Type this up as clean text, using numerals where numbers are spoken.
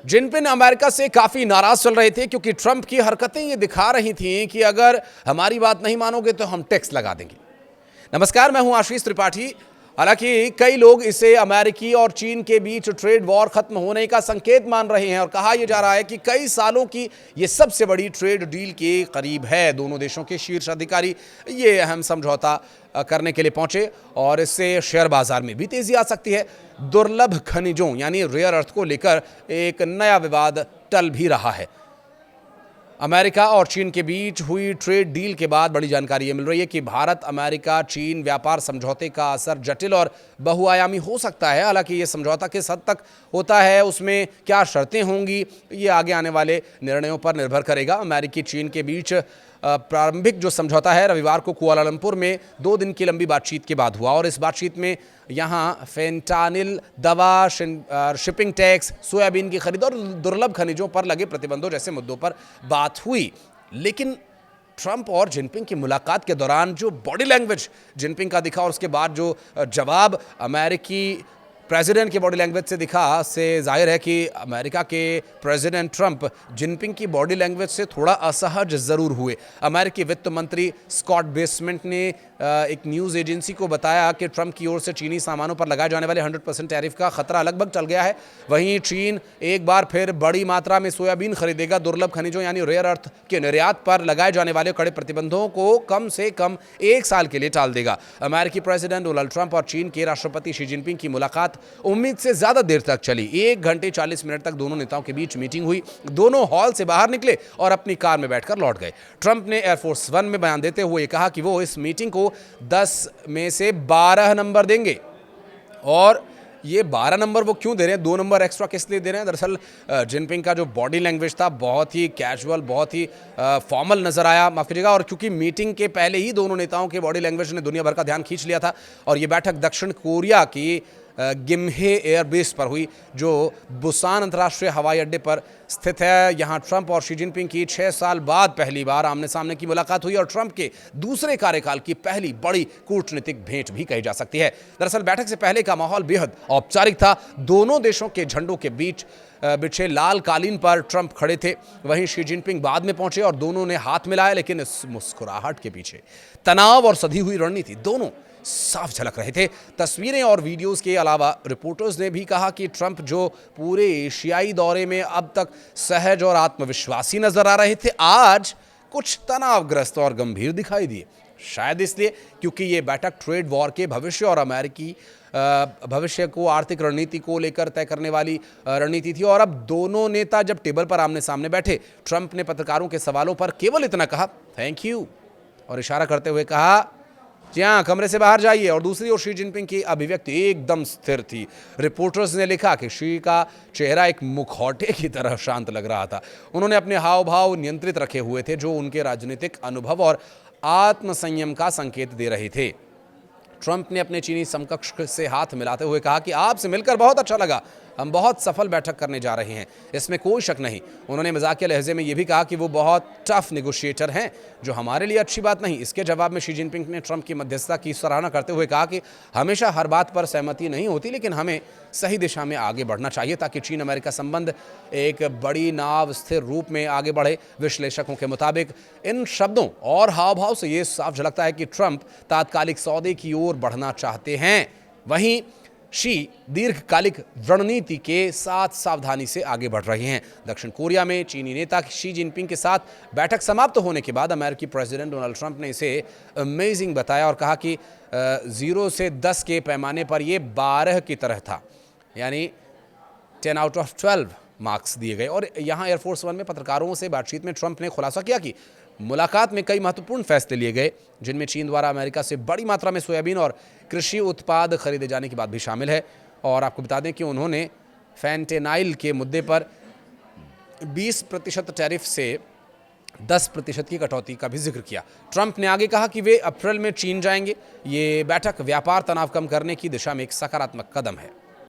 Jinping America से काफी नाराज चल रहे थे क्योंकि ट्रंप की हरकतें ये दिखा रही थीं कि अगर हमारी बात नहीं मानोगे तो हम टैक्स लगा देंगे। नमस्कार, मैं हूं आशीष त्रिपाठी। हालांकि कई लोग इसे अमेरिकी और चीन के बीच ट्रेड वॉर खत्म होने का संकेत मान रहे हैं और कहा यह जा रहा है कि कई सालों की यह सबसे बड़ी ट्रेड डील के करीब है। दोनों देशों के शीर्ष अधिकारी ये अहम समझौता करने के लिए पहुंचे और इससे शेयर बाजार में भी तेजी आ सकती है। दुर्लभ खनिजों यानी रेयर अर्थ को लेकर एक नया विवाद टल भी रहा है। अमेरिका और चीन के बीच हुई ट्रेड डील के बाद बड़ी जानकारी ये मिल रही है कि भारत अमेरिका चीन व्यापार समझौते का असर जटिल और बहुआयामी हो सकता है। हालांकि ये समझौता किस हद तक होता है, उसमें क्या शर्तें होंगी, ये आगे आने वाले निर्णयों पर निर्भर करेगा। अमेरिकी चीन के बीच प्रारंभिक जो समझौता है रविवार को कुआलालंपुर में 2 दिन की लंबी बातचीत के बाद हुआ और इस बातचीत में यहाँ फेंटानिल दवा, शिपिंग टैक्स, सोयाबीन की खरीद और दुर्लभ खनिजों पर लगे प्रतिबंधों जैसे मुद्दों पर बात हुई। लेकिन ट्रंप और जिनपिंग की मुलाकात के दौरान जो बॉडी लैंग्वेज जिनपिंग का दिखा और उसके बाद जो जवाब अमेरिकी प्रेसिडेंट के बॉडी लैंग्वेज से दिखा, से जाहिर है कि अमेरिका के प्रेसिडेंट ट्रंप जिनपिंग की बॉडी लैंग्वेज से थोड़ा असहज ज़रूर हुए। अमेरिकी वित्त मंत्री स्कॉट बेसमेंट ने एक न्यूज़ एजेंसी को बताया कि ट्रंप की ओर से चीनी सामानों पर लगाए जाने वाले 100% टैरिफ का खतरा लगभग टल गया है। वहीं चीन एक बार फिर बड़ी मात्रा में सोयाबीन खरीदेगा। दुर्लभ खनिजों यानी रेयर अर्थ के निर्यात पर लगाए जाने वाले कड़े प्रतिबंधों को कम से कम 1 साल के लिए टाल देगा। अमेरिकी प्रेसिडेंट डोनाल्ड ट्रंप और चीन के राष्ट्रपति शी जिनपिंग की मुलाकात उम्मीद से ज्यादा देर तक चली। 1 घंटे 40 मिनट तक दोनों नेताओं के बीच मीटिंग हुई। दोनों हॉल से बाहर निकले और अपनी कार में बैठकर लौट गए। ट्रंप ने एयरफोर्स 1 में बयान देते हुए कहा कि वो इस मीटिंग को 10 में से 12 नंबर देंगे। और ये 12 नंबर वो क्यों दे रहे हैं, 2 नंबर एक्स्ट्रा किस लिए दे रहे हैं? दरअसल जिनपिंग का जो बॉडी लैंग्वेज था बहुत ही कैजुअल, बहुत ही फॉर्मल नजर आया, माफ कीजिएगा। और क्योंकि मीटिंग के पहले ही दोनों नेताओं के बॉडी लैंग्वेज ने दुनिया भर का ध्यान खींच लिया था और ये बैठक दक्षिण कोरिया की गिम्हे एयरबेस पर हुई जो बुसान अंतर्राष्ट्रीय हवाई अड्डे पर स्थित है। यहां ट्रंप और शी जिनपिंग की 6 साल बाद पहली बार आमने सामने की मुलाकात हुई और ट्रंप के दूसरे कार्यकाल की पहली बड़ी कूटनीतिक भेंट भी कही जा सकती है। दरअसल बैठक से पहले का माहौल बेहद औपचारिक था। दोनों देशों के झंडों के बीच बिछे लाल कालीन पर ट्रंप खड़े थे। वहीं शी जिनपिंग बाद में पहुंचे और दोनों ने हाथ मिलाया, लेकिन इस मुस्कुराहट के पीछे तनाव और सधी हुई रणनीति दोनों साफ झलक रहे थे। तस्वीरें और वीडियोस के अलावा रिपोर्टर्स ने भी कहा कि ट्रंप जो पूरे एशियाई दौरे में अब तक सहज और आत्मविश्वासी नजर आ रहे थे, आज कुछ तनावग्रस्त और गंभीर दिखाई दिए। शायद इसलिए क्योंकि ये बैठक ट्रेड वॉर के भविष्य और अमेरिकी भविष्य को, आर्थिक रणनीति को लेकर तय करने वाली रणनीति थी। और अब दोनों नेता जब टेबल पर आमने सामने बैठे, ट्रंप ने पत्रकारों के सवालों पर केवल इतना कहा, थैंक यू, और इशारा करते हुए कहा जी हाँ, कमरे से बाहर जाइए। और दूसरी ओर शी जिनपिंग की अभिव्यक्ति एकदम स्थिर थी। रिपोर्टर्स ने लिखा कि शी का चेहरा एक मुखौटे की तरह शांत लग रहा था। उन्होंने अपने हाव भाव नियंत्रित रखे हुए थे जो उनके राजनीतिक अनुभव और आत्मसंयम का संकेत दे रहे थे। ट्रंप ने अपने चीनी समकक्ष से हाथ मिलाते हुए कहा कि आपसे मिलकर बहुत अच्छा लगा, हम बहुत सफल बैठक करने जा रहे हैं, इसमें कोई शक नहीं। उन्होंने मजाकिया लहजे में यह भी कहा कि वो बहुत टफ नेगोशिएटर हैं, जो हमारे लिए अच्छी बात नहीं। इसके जवाब में शी जिनपिंग ने ट्रंप की मध्यस्थता की सराहना करते हुए कहा कि हमेशा हर बात पर सहमति नहीं होती, लेकिन हमें सही दिशा में आगे बढ़ना चाहिए ताकि चीन अमेरिका संबंध एक बड़ी नाव स्थिर रूप में आगे बढ़े। विश्लेषकों के मुताबिक इन शब्दों और हाव भाव से ये साफ झलकता है कि ट्रंप तात्कालिक सौदे की ओर बढ़ना चाहते हैं, वहीं शी दीर्घकालिक रणनीति के साथ सावधानी से आगे बढ़ रहे हैं। दक्षिण कोरिया में चीनी नेता शी जिनपिंग के साथ बैठक समाप्त होने के बाद अमेरिकी प्रेसिडेंट डोनाल्ड ट्रंप ने इसे अमेजिंग बताया और कहा कि 0 से 10 के पैमाने पर यह 12 की तरह था, यानी 10 आउट ऑफ 12 मार्क्स दिए गए। और यहाँ एयरफोर्स 1 में पत्रकारों से बातचीत में ट्रंप ने खुलासा किया कि मुलाकात में कई महत्वपूर्ण फैसले लिए गए, जिनमें चीन द्वारा अमेरिका से बड़ी मात्रा में सोयाबीन और कृषि उत्पाद खरीदे जाने की बात भी शामिल है। और आपको बता दें कि उन्होंने फेंटेनाइल के मुद्दे पर 20% टैरिफ से 10% की कटौती का भी जिक्र किया। ट्रंप ने आगे कहा कि वे अप्रैल में चीन जाएंगे। ये बैठक व्यापार तनाव कम करने की दिशा में एक सकारात्मक कदम है।